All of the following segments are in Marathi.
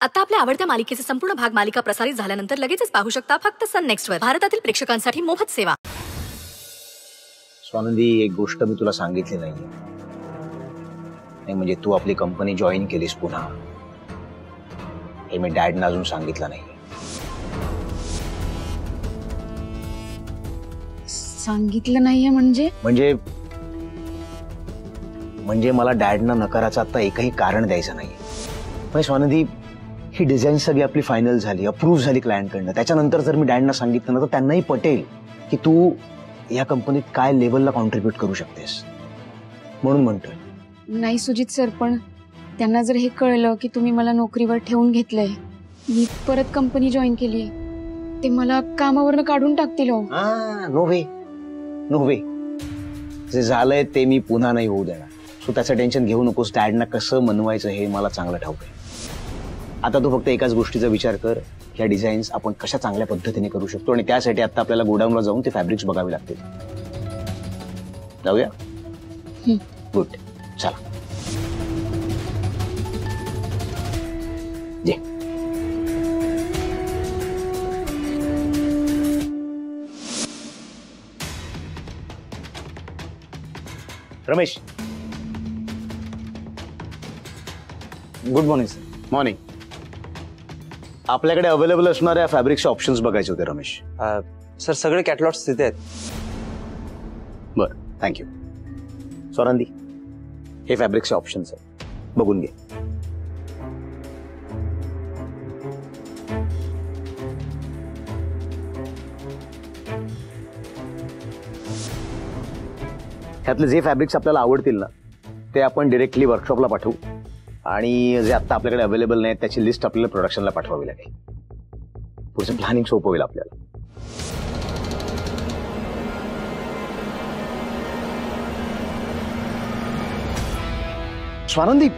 आता आपल्या आवडत्या मालिकेचे संपूर्ण भाग मालिका प्रसारित झाल्यानंतर लगेचच पाहू शकता फक्त सन नेक्स्ट वर. भारतातील प्रेक्षकांसाठी मोफत सेवा. स्वानंदी, एक गोष्ट मी तुला सांगितली नाहीये. नाही म्हणजे तू आपली कंपनी जॉईन केलीस पुन्हा, हे मी डॅडना अजून सांगितलं नाही. सांगितलं नाहीये म्हणजे मला डॅडना नकाराचं आता एकही कारण द्यायचं नाहीये. पण स्वानंदी, ही डिझाईन सगळी आपली फायनल झाली, अप्रूव्ह झाली क्लायंटकडनं. त्याच्यानंतर जर मी डॅडना सांगितलं ना तर त्यांनाही पटेल की तू या कंपनीत काय लेवलला कॉन्ट्रीब्यूट करू शकतेस, म्हणून म्हणतोय. नाही सुजित सर, पण त्यांना जर हे कळलं की तुम्ही मला नोकरीवर ठेवून घेतलंय, मी परत कंपनी जॉईन केली, ते मला कामावरनं काढून टाकतील. नो वे. जे झालंय ते मी पुन्हा नाही होऊ देणार. सो त्याचं टेन्शन घेऊ नकोस. डॅडना कसं मनवायचं हे मला चांगलं ठाऊक आहे. आता तू फक्त एकाच गोष्टीचा विचार कर, ह्या डिझाईन्स आपण कशा चांगल्या पद्धतीने करू शकतो, आणि त्यासाठी आता आपल्याला गोडाऊनला जाऊन ते फॅब्रिक्स बघावे लागतील. जाऊया? गुड, चला. जे Ramesh, good morning sir. Morning. आपल्याकडे अवेलेबल असणाऱ्या फॅब्रिकचे ऑप्शन्स बघायचे होते रमेश. सर सगळे कॅटलॉग्स तिथे आहेत. बरं, थँक्यू. स्वरांदी, हे फॅब्रिकचे ऑप्शन्स आहेत, बघून घे. ह्यातले जे फॅब्रिक्स आपल्याला आवडतील ना ते आपण डिरेक्टली वर्कशॉपला पाठवू, आणि जे आता आपल्याकडे अवेलेबल नाहीत त्याची लिस्ट आपल्याला प्रोडक्शनला पाठवावी लागेल. पुढचं प्लॅनिंग सोपं होईल आपल्याला. स्वानंदी,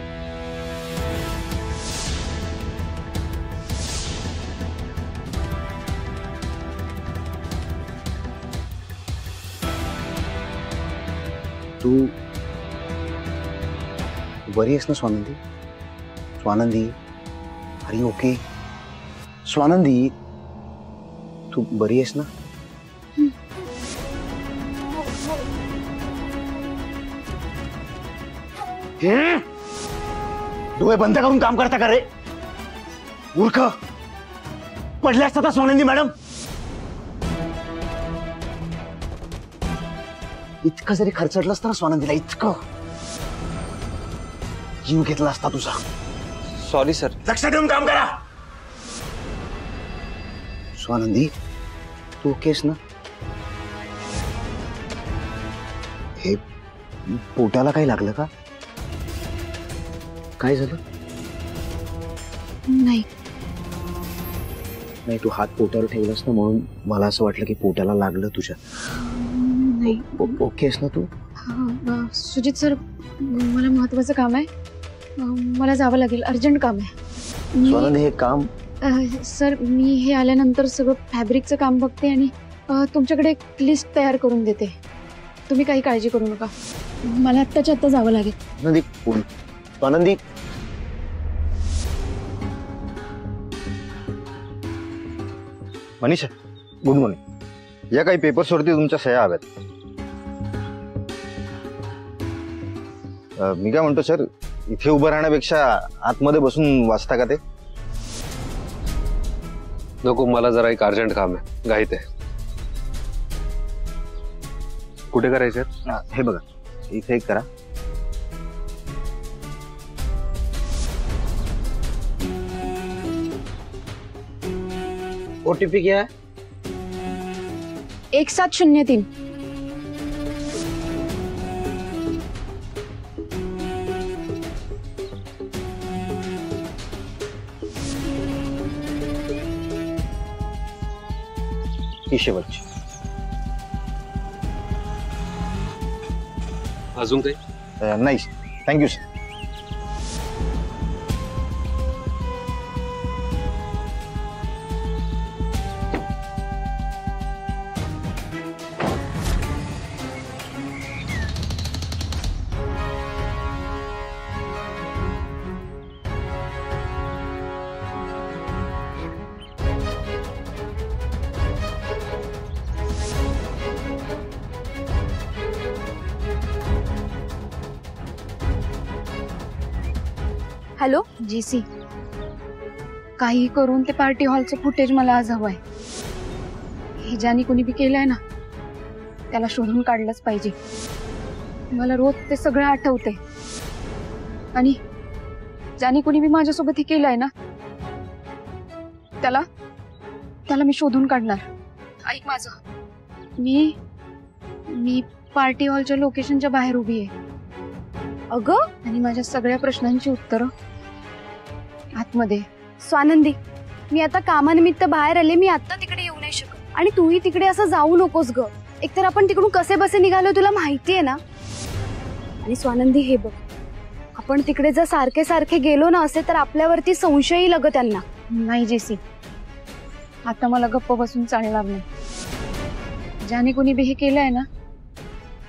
तू बरी आहेस ना Swanandi? Swanandi, are you okay? Swanandi, तू बरी आहेस ना? डोळे बंद करून काम करता का रे? मूर्ख, पडले असता स्वानंदी मॅडम. इतकं जरी खर्चटलं असतं ना स्वानंदीला, इतकं जीव घेतला असता तुझा. Sorry sir. लक्ष देऊन काम करा. स्वानंदी, तू ओकेस ना? हे पोटाला काही लागलं का? काय झालं? नाही, तू हात पोटावर ठेवलास ना म्हणून मला असं वाटलं की पोटाला लागलं तुझ्या. नाही. ओकेस ना तू? सुजित सर, मला महत्वाचं काम आहे, मला जावं लागेल, अर्जंट काम आहे. स्वानंदी, हे काम? सर, मी हे आल्यानंतर सगळं फॅब्रिकचं काम बघते आणि तुमच्याकडे एक लिस्ट तयार करून देते. तुम्ही काही काळजी करू नका, मला आत्ताच्या आत्ता जावं लागेल. Swanandi, Manisha, good morning. या काही पेपर्सवरती तुमच्या सह्या हव्यात. मी काय म्हणतो सर, इथे उभं राहण्यापेक्षा आतमध्ये बसून वाचता का ते? नको, मला जरा एक अर्जंट काम आहे, घाईत आहे. कुठे करायचे? हे बघा, इथे एक करा. ओटीपी क्या है? 1703. ही शेवटची. अजून काही? नाही, थँक्यू सर. हॅलो जेसी, काही करून ते पार्टी हॉलचं फुटेज मला आज हवंय. हे ज्याने कोणी बी केलंय ना त्याला शोधून काढलंच पाहिजे. मला रोज ते सगळं आठवते आणि ज्याने कोणी बी माझ्यासोबत हे केलंय ना त्याला त्याला मी शोधून काढणार. ऐक माझं, मी पार्टी हॉलच्या लोकेशनच्या बाहेर उभी आहे. अगं, आणि माझ्या सगळ्या प्रश्नांची उत्तरं आतमध्ये. स्वानंदी, मी आता कामानिमित्त बाहेर आले. मी आता तिकडे येऊ नाही शकत. आणि तूही तिकडे असं जाऊ नकोस ग. एकतर आपण तिकडून कसे बसे निघालो तुला माहितीये ना. आणि स्वानंदी हे बघ, आपण तिकडे जर सारखे सारखे गेलो ना असे तर आपल्यावरती संशय येईल ग त्यांना. नाही जेसी, आता मला गप्प बसून चालणार नाही. ज्याने कोणी बी हे केलंय ना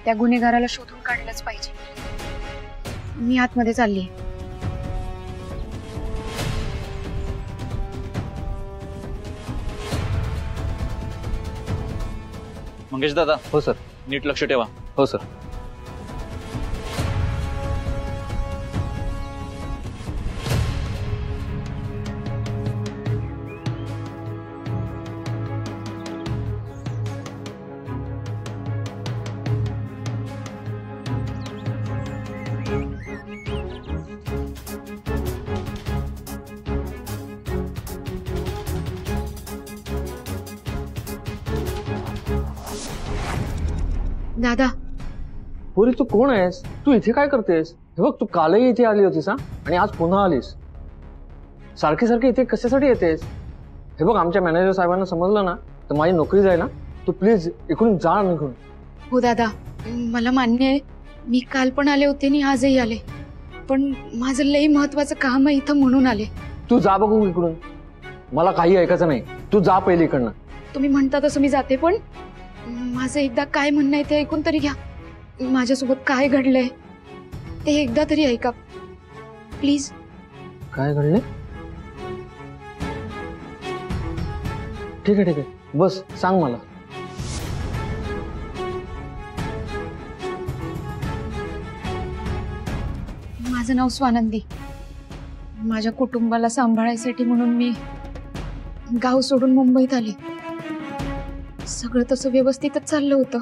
त्या गुन्हेगाराला शोधून काढलंच पाहिजे. मी आतमध्ये चाललीये. मंगेश दादा, हो सर. नीट लक्ष ठेवा. हो सर. दादा, पुरी तू कोण आहेस? तू इथे काय करतेस? हे बघ, तू कालही इथे आली होतीस हा, आणि आज पुन्हा आलीस. सारखी सारखी इथे कशासाठी येतेस? हे बघ, आमच्या मॅनेजर साहेबांना समजलं ना तर माझी नोकरी जाईल ना. तू प्लीज इकडून जा निघून. हो दादा, मला मान्य आहे. मी काल पण आले होते आणि आजही आले, पण माझं लई महत्वाचं काम आहे इथं म्हणून आले. तू जा बघू इकडून. मला काही ऐकायचं नाही. तू जा पहिले इकडनं. तुम्ही म्हणता तसं मी जाते, पण माझं एकदा काय म्हणणं आहे ते ऐकून तरी घ्या. माझ्यासोबत काय घडलंय ते एकदा तरी ऐका प्लीज. काय घडले? ठीक आहे ठीक आहे, बस सांग मला. माझं नाव स्वानंदी. माझ्या कुटुंबाला सांभाळायसाठी म्हणून मी गाव सोडून मुंबईत आले. सगळं तसं व्यवस्थितच चाललं होतं.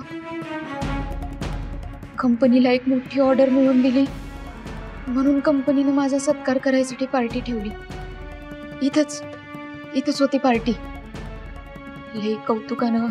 कंपनीला एक मोठी ऑर्डर मिळवून दिली म्हणून कंपनीने माझा सत्कार करायसाठी पार्टी ठेवली. इथंच होती पार्टी. लई कौतुकानं